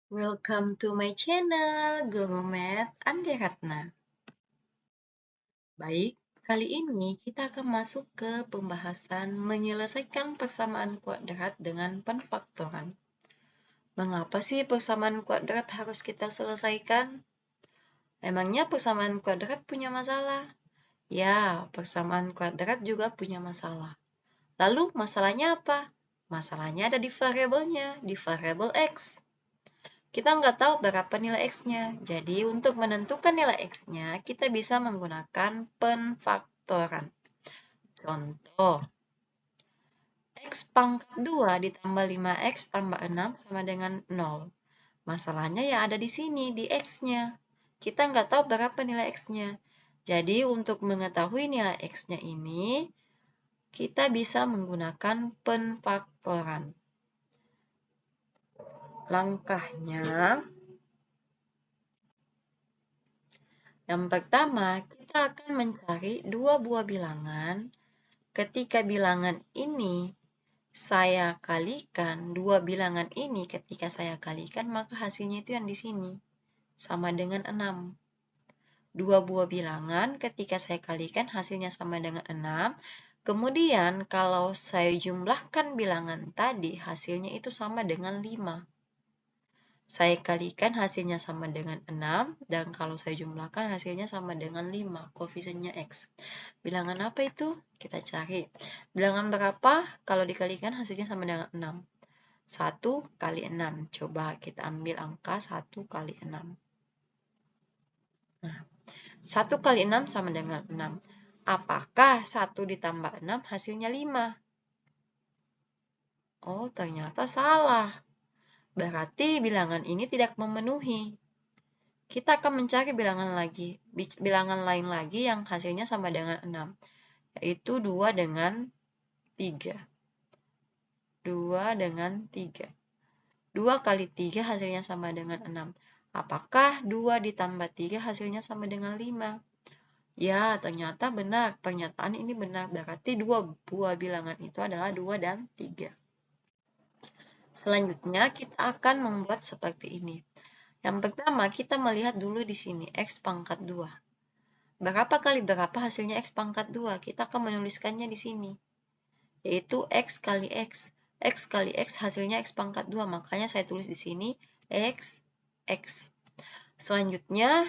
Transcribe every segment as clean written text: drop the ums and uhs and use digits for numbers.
Welcome to my channel, Guru Math Andi Ratna. Baik, kali ini kita akan masuk ke pembahasan menyelesaikan persamaan kuadrat dengan penfaktoran. Mengapa sih persamaan kuadrat harus kita selesaikan? Emangnya persamaan kuadrat punya masalah? Ya, persamaan kuadrat juga punya masalah. Lalu masalahnya apa? Masalahnya ada di variabelnya, di variabel X. Kita nggak tahu berapa nilai X-nya. Jadi, untuk menentukan nilai X-nya, kita bisa menggunakan penfaktoran. Contoh, X pangkat 2 ditambah 5X tambah 6 sama dengan 0. Masalahnya yang ada di sini, di X-nya. Kita nggak tahu berapa nilai X-nya. Jadi, untuk mengetahui nilai X-nya ini, kita bisa menggunakan penfaktoran. Langkahnya, yang pertama, kita akan mencari dua buah bilangan. Ketika bilangan ini saya kalikan, dua bilangan ini ketika saya kalikan, maka hasilnya itu yang di sini. Sama dengan 6. Dua buah bilangan ketika saya kalikan, hasilnya sama dengan 6. Kemudian, kalau saya jumlahkan bilangan tadi, hasilnya itu sama dengan 5. Saya kalikan hasilnya sama dengan 6, dan kalau saya jumlahkan hasilnya sama dengan 5, koefisiennya X. Bilangan apa itu? Kita cari. Bilangan berapa kalau dikalikan hasilnya sama dengan 6? 1 kali 6. Coba kita ambil angka 1 kali 6. Nah, 1 kali 6 sama dengan 6. Apakah 1 ditambah 6 hasilnya 5? Oh, ternyata salah. Berarti bilangan ini tidak memenuhi. Kita akan mencari bilangan lain lagi yang hasilnya sama dengan 6, yaitu 2 dengan 3. 2 dengan 3. 2 kali 3 hasilnya sama dengan 6. Apakah 2 ditambah 3 hasilnya sama dengan 5? Ya, ternyata benar. Pernyataan ini benar. Berarti dua buah bilangan itu adalah 2 dan 3. Selanjutnya, kita akan membuat seperti ini. Yang pertama, kita melihat dulu di sini, X pangkat 2. Berapa kali berapa hasilnya X pangkat 2? Kita akan menuliskannya di sini, yaitu X kali X. X kali X hasilnya X pangkat 2, makanya saya tulis di sini X, X. Selanjutnya,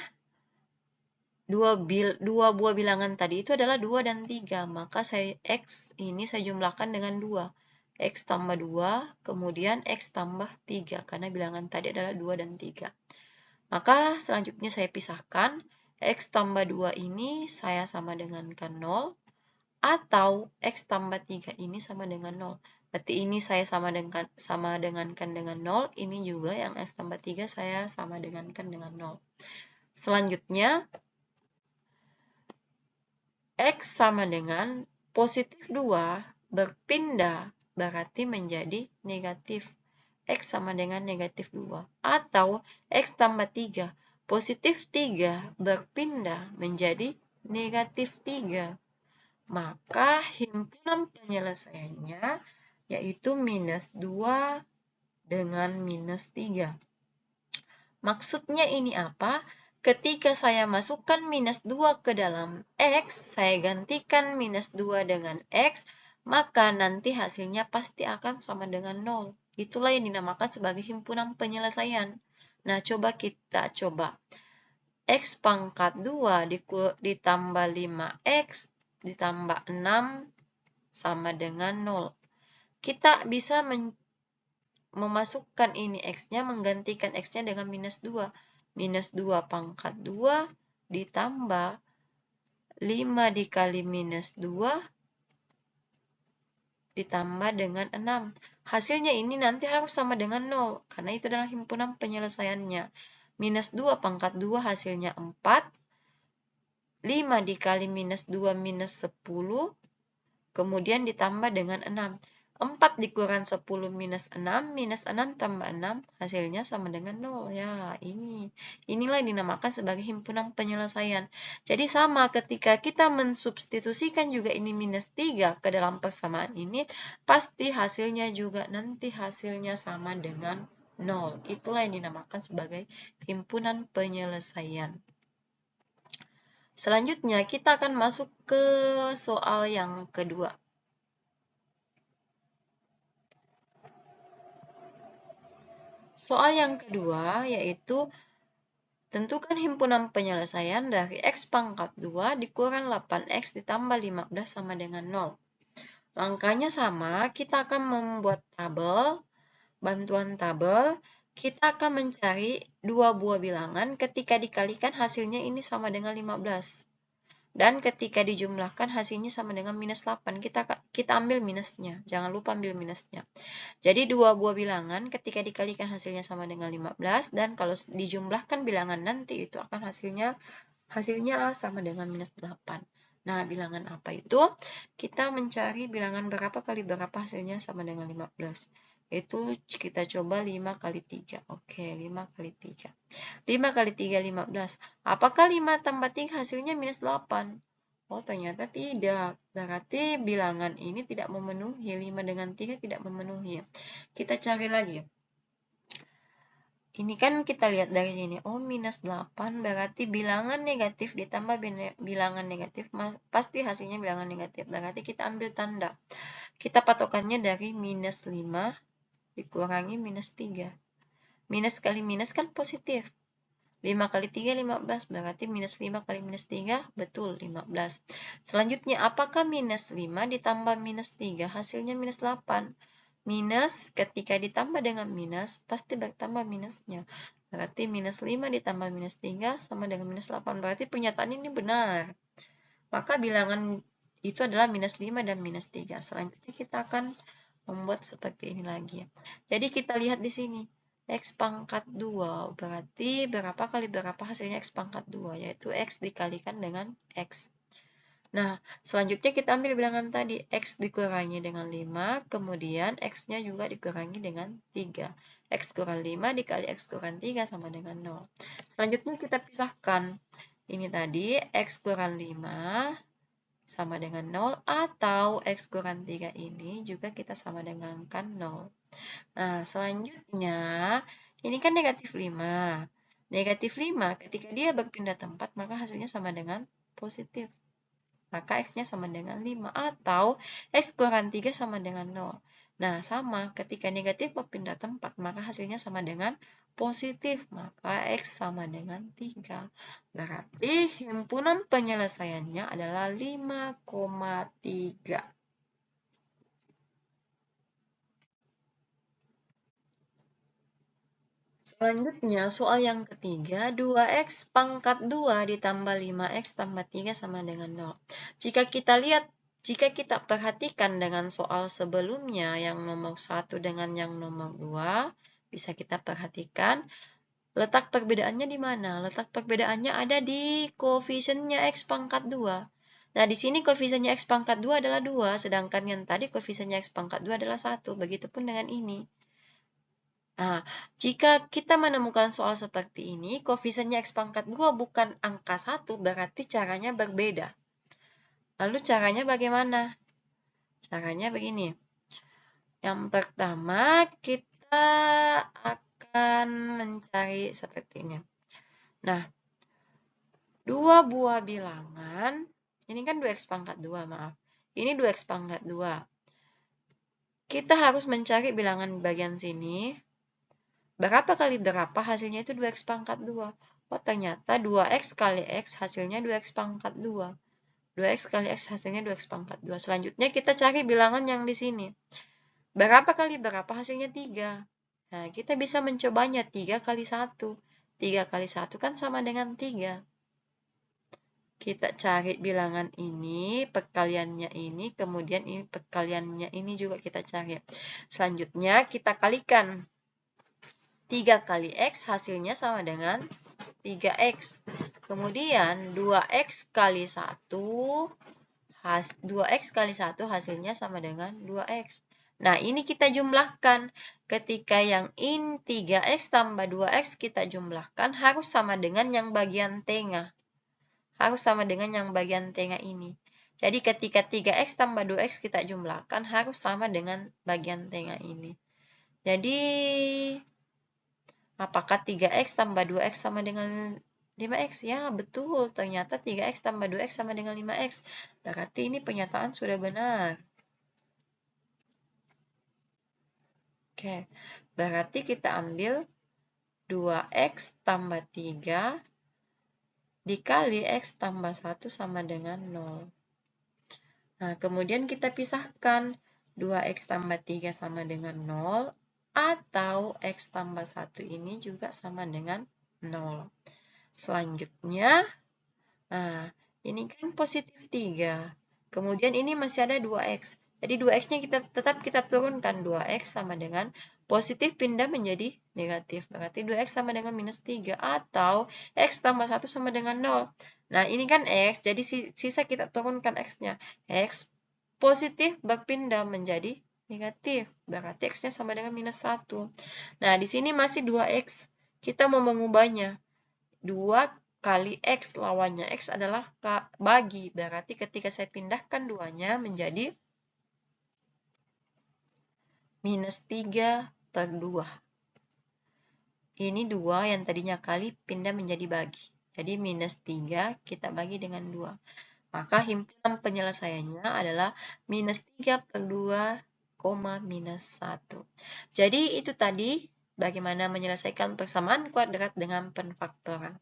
dua buah bilangan tadi itu adalah 2 dan 3, maka X ini saya jumlahkan dengan 2. X tambah 2, kemudian X tambah 3, karena bilangan tadi adalah 2 dan 3. Maka selanjutnya saya pisahkan, X tambah 2 ini saya sama dengankan 0, atau X tambah 3 ini sama dengan 0. Berarti ini saya sama dengankan dengan 0, ini juga yang X tambah 3 saya sama dengankan dengan 0. Selanjutnya, X sama dengan positif 2 berpindah berarti menjadi negatif. X sama dengan negatif 2. Atau X tambah 3. Positif 3 berpindah menjadi negatif 3. Maka himpunan penyelesaiannya yaitu minus 2 dengan minus 3. Maksudnya ini apa? Ketika saya masukkan minus 2 ke dalam X, saya gantikan minus 2 dengan X, maka nanti hasilnya pasti akan sama dengan 0. Itulah yang dinamakan sebagai himpunan penyelesaian. Nah, coba kita coba. X pangkat 2 ditambah 5X ditambah 6 sama dengan 0. Kita bisa memasukkan ini X-nya, menggantikan X-nya dengan minus 2. Minus 2 pangkat 2 ditambah 5 dikali minus 2 ditambah dengan 6. Hasilnya ini nanti harus sama dengan 0, karena itu adalah himpunan penyelesaiannya. Minus 2 pangkat 2 hasilnya 4. 5 dikali minus 2 minus 10. Kemudian ditambah dengan 6. 4 dikurang 10 minus 6 tambah 6, hasilnya sama dengan 0. Ya, inilah yang dinamakan sebagai himpunan penyelesaian. Jadi sama ketika kita mensubstitusikan juga ini minus 3 ke dalam persamaan ini, pasti hasilnya juga nanti hasilnya sama dengan 0. Itulah yang dinamakan sebagai himpunan penyelesaian. Selanjutnya, kita akan masuk ke soal yang kedua. Soal yang kedua yaitu tentukan himpunan penyelesaian dari X pangkat 2 dikurang 8X ditambah 15 sama dengan 0. Langkahnya sama, kita akan membuat tabel, bantuan tabel. Kita akan mencari dua buah bilangan ketika dikalikan hasilnya ini sama dengan 15. Dan ketika dijumlahkan hasilnya sama dengan minus 8. Kita ambil minusnya. Jangan lupa ambil minusnya. Jadi dua buah bilangan ketika dikalikan hasilnya sama dengan 15. Dan kalau dijumlahkan bilangan nanti itu akan hasilnya sama dengan minus 8. Nah, bilangan apa itu? Kita mencari bilangan berapa kali berapa hasilnya sama dengan 15. Itu kita coba 5 kali 3. Oke, 5 kali 3. 5 kali 3, 15. Apakah 5 tambah 3 hasilnya minus 8? Oh, ternyata tidak. Berarti bilangan ini tidak memenuhi. 5 dengan 3 tidak memenuhi. Kita cari lagi. Ini kan kita lihat dari sini. Oh, minus 8 berarti bilangan negatif ditambah bilangan negatif. Pasti hasilnya bilangan negatif. Berarti kita ambil tanda. Kita patokannya dari minus 5 dikurangi minus 3. Minus kali minus kan positif. 5 kali 3, 15. Berarti minus 5 kali minus 3, betul, 15. Selanjutnya, apakah minus 5 ditambah minus 3? Hasilnya minus 8. Minus, ketika ditambah dengan minus, pasti bertambah minusnya. Berarti minus 5 ditambah minus 3 sama dengan minus 8. Berarti pernyataan ini benar. Maka bilangan itu adalah minus 5 dan minus 3. Selanjutnya kita akan membuat seperti ini lagi. Jadi kita lihat di sini. X pangkat 2 berarti berapa kali berapa hasilnya X pangkat 2, yaitu X dikalikan dengan X. Nah, selanjutnya kita ambil bilangan tadi, X dikurangi dengan 5, kemudian X-nya juga dikurangi dengan 3. X kurang 5 dikali X kurang 3 sama dengan 0. Selanjutnya kita pisahkan. Ini tadi, X kurang 5 sama dengan 0, atau X kurang 3 ini juga kita sama dengankan 0. Nah, selanjutnya, ini kan negatif 5. Negatif 5, ketika dia berpindah tempat, maka hasilnya sama dengan positif. Maka X-nya sama dengan 5. Atau X kurang 3 sama dengan 0. Nah, sama. Ketika negatif berpindah tempat, maka hasilnya sama dengan positif. Maka X sama dengan 3. Berarti himpunan penyelesaiannya adalah 5,3. Selanjutnya, soal yang ketiga, 2X pangkat 2 ditambah 5X tambah 3 sama dengan 0. Jika kita perhatikan dengan soal sebelumnya, yang nomor 1 dengan yang nomor 2, bisa kita perhatikan, letak perbedaannya di mana? Letak perbedaannya ada di koefisiennya X pangkat 2. Nah, di sini koefisiennya X pangkat 2 adalah 2, sedangkan yang tadi koefisiennya X pangkat 2 adalah 1. Begitupun dengan ini. Nah, jika kita menemukan soal seperti ini, koefisiennya X pangkat 2 bukan angka 1, berarti caranya berbeda. Lalu caranya bagaimana? Caranya begini. Yang pertama, kita akan mencari seperti ini. Nah, dua buah bilangan, ini kan 2X pangkat 2, maaf. Ini 2X pangkat 2. Kita harus mencari bilangan bagian sini. Berapa kali berapa hasilnya itu 2X pangkat 2. Oh, ternyata 2X kali X hasilnya 2X pangkat 2. 2X kali X hasilnya 2X pangkat 2. Selanjutnya kita cari bilangan yang di sini. Berapa kali berapa hasilnya 3. Nah, kita bisa mencobanya 3 kali 1. 3 kali 1 kan sama dengan 3. Kita cari bilangan ini, perkaliannya ini, kemudian ini perkaliannya ini juga kita cari. Selanjutnya kita kalikan. 3 kali X hasilnya sama dengan 3X. Kemudian 2X kali 1, 2X kali 1 hasilnya sama dengan 2X. Nah, ini kita jumlahkan. Ketika yang in 3X tambah 2X kita jumlahkan, harus sama dengan yang bagian tengah. Harus sama dengan yang bagian tengah ini. Jadi ketika 3X tambah 2X kita jumlahkan, harus sama dengan bagian tengah ini. Jadi Apakah 3x tambah 2x sama dengan 5x? Ya, betul. Ternyata 3x tambah 2x sama dengan 5x. Berarti ini pernyataan sudah benar. Oke, berarti kita ambil 2x tambah 3 dikali x tambah 1 sama dengan 0. Nah, kemudian kita pisahkan 2x tambah 3 sama dengan 0 atau x tambah 1 ini juga sama dengan 0. Selanjutnya, nah, ini kan positif 3. Kemudian ini masih ada 2x. Jadi 2x-nya tetap kita turunkan. 2x sama dengan positif pindah menjadi negatif. Berarti 2x sama dengan minus 3. Atau x tambah 1 sama dengan 0. Nah, ini kan x. Jadi sisa kita turunkan x-nya. X positif berpindah menjadi negatif. Berarti x-nya sama dengan minus 1. Nah, di sini masih 2x. Kita mau mengubahnya. 2 kali x lawannya x adalah bagi. Berarti ketika saya pindahkan 2-nya menjadi minus 3 per 2. Ini 2 yang tadinya kali pindah menjadi bagi. Jadi minus 3 kita bagi dengan 2. Maka himpunan penyelesaiannya adalah minus 3 per 2, minus 1. Jadi itu tadi bagaimana menyelesaikan persamaan kuadrat dengan penfaktoran.